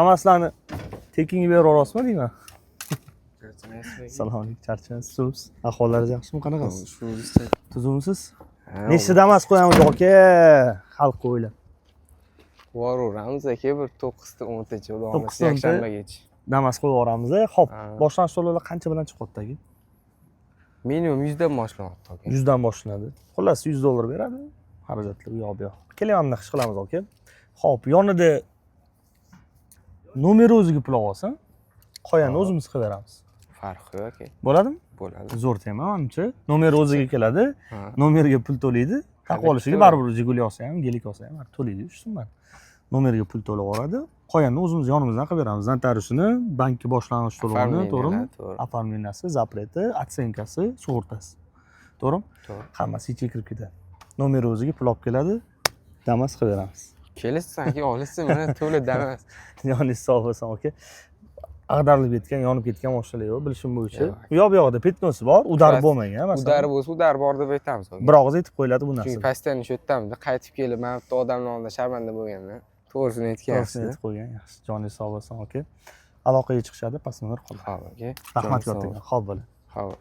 Hamaslarni tekinga berib yuborasizmi deyman. Salom alaykum, charchayapsiz. Ahvollaringiz yaxshimi, qanaqasiz? Tuzumsiz? Nechta Damas qo'yamiz aka? Xalqqa o'ylab. Voraveramiz aka, bir 9 ta 10 tacha bo'lamiz yakshanbagacha. Damas qo'yib yuboramiz. Xo'p, boshlanish to'lovlar qancha bilan chiqyapti aka? Minimum 100 dan boshlanyapti aka. 100 dan boshlanadi. Xullas $100 beradi. Xarajatlar u yoq bu yoq. Kelyapman ish qilamiz aka. Xo'p, yonida nomeri o'ziga pul olsin. Qo'yani o'zimiz qilib beramiz. Farqi yo'q aka. Bo'ladimi? Bo'ladi. Zo'r tema, menimcha. Nomeri o'ziga keladi. Nomeriga pul to'laydi. Taqib olishiga baribir Jiguli olsa ham, Gelik olsa ham to'laydi, tushunman. Nomeriga pul to'lab yuboradi. Qo'yani o'zimiz yonimizdan qilib beramiz. Notariusini, bankka boshlanish to'lovini, to'g'rimi? Оформленияsi, zapreti, otsenkasi, sug'urtasi. To'g'rimi? To'g'ri. Hammasi ichiga kirib ketadi. Nomeri o'ziga pul olib keladi. Damas qilib beramiz. Kelasiz aka, olasiz, mana to'la Damas. Yoningiz sog' bo'lsin aka. Ag'darilib ketgan, yonib ketgan mashinalar yo'q, bilishim bo'yicha. Bu yoqda petnosi bor, udar bo'lmagan, masalan. Udar bo'lsa, udar bor deb aytamiz aka. Bir og'iz aytib qo'yiladi bu narsa. Chunki pastdan shu yerdan qaytib kelib, mana bu odamlar oldida sharmanda bo'lganda, to'g'risini aytgansiz. To'g'risini aytib qo'ygan, yaxshi. Joningiz sog' bo'lsin aka. Aloqaga chiqishadi, past nomer qoladi. Xo'p aka. Rahmat katta. Xo'p, bo'ling. Xo'p.